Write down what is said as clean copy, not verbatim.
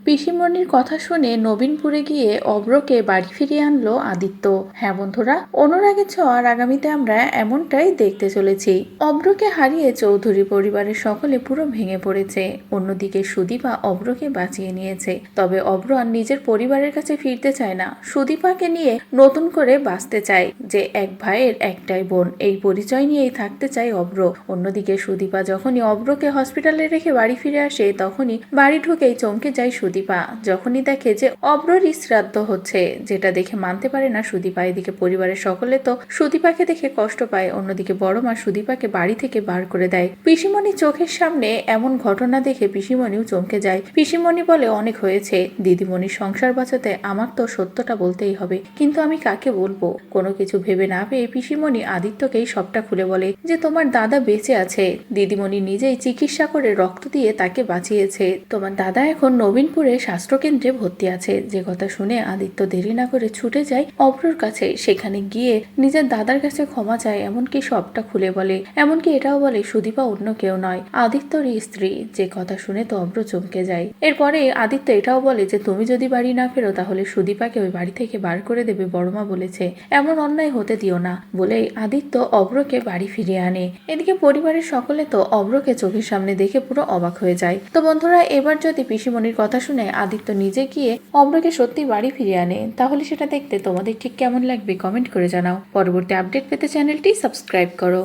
পিসিমণির কথা শুনে নবীনপুরে গিয়ে অব্রকে বাড়ি ফিরিয়ে আনলো আদিত্য। হ্যাঁ বন্ধুরা, অনুরাগের ছোঁয়ার আগামীতে আমরা এমনটাই দেখতে চলেছি। অব্রকে হারিয়ে চৌধুরী পরিবারের সকলে পুরো ভেঙে পড়েছে। অন্যদিকে সুদীপা অব্রকে বাঁচিয়ে নিয়েছে। তবে অব্র আর নিজের পরিবারের কাছে ফিরতে চায় না, সুদীপাকে নিয়ে নতুন করে বাঁচতে চায়। যে এক ভাইয়ের একটাই বোন, এই পরিচয় নিয়েই থাকতে চায় অব্র। অন্যদিকে সুদীপা যখনই অব্রকে হসপিটালে রেখে বাড়ি ফিরে আসে, তখনই বাড়ি ঢুকেই চমকে যায় সুদীপা। যখনই দেখে যে অব্ররই শ্রাদ্ধ হচ্ছে, যেটা দেখে মানতে পারে না সুদীপা। এদিকে পরিবারের সকলে তো সুদীপাকে দেখে কষ্ট পায়। অন্যদিকে বড় মা সুদীপাকে বাড়ি থেকে বার করে দেয়। পিসিমণি চোখের সামনে এমন ঘটনা দেখে পিসিমণিও চমকে যায়। পিসিমণি বলে, অনেক হয়েছে, দিদিমণির সংসার বাঁচাতে আমার তো সত্যটা বলতেই হবে, কিন্তু আমি কাকে বলবো? কোনো কিছু ভেবে না পেয়ে পিসিমণি আদিত্যকেই সবটা খুলে বলে যে তোমার দাদা বেঁচে আছে, দিদিমণি নিজেই চিকিৎসা করে রক্ত দিয়ে তাকে বাঁচিয়েছে। তোমার দাদা এখন নবীনপুরে স্বাস্থ্যকেন্দ্রে ভর্তি আছে। যে কথা শুনে আদিত্য দেরি না করে ছুটে যায় অব্রর কাছে। সেখানে গিয়ে নিজের দাদার কাছে ক্ষমা চায়, এমনকি সবটা খুলে বলে। এমনকি এটাও বলে সুদীপা অন্য কেউ নয়, আদিত্যরই স্ত্রী। যে কথা শুনে তো অব্র চমকে যায়। এরপরে আদিত্য এটাও বলে যে তুমি যদি বাড়ি না ফেরো, তাহলে সুদীপাকে ওই বাড়ি থেকে বার করে দেবে, বড়মা বলেছে। এমন অন্যায় হতে দিও না বলেই আদিত্য অব্রকে বাড়ি ফিরিয়ে আনে। এদিকে পরিবারের সকলে তো অব্রকে চোখের সামনে দেখে পুরো অবাক হয়ে যায়। তো বন্ধুরা, এবার যদি পিসিমণির কথা শুনে আদিত্য নিজে গিয়ে অব্রকে সত্যি বাড়ি ফিরিয়ে আনে, তাহলে সেটা দেখতে তোমাদের ঠিক কেমন লাগবে কমেন্ট করে জানাও। পরবর্তী আপডেট পেতে চ্যানেলটি সাবস্ক্রাইব করো।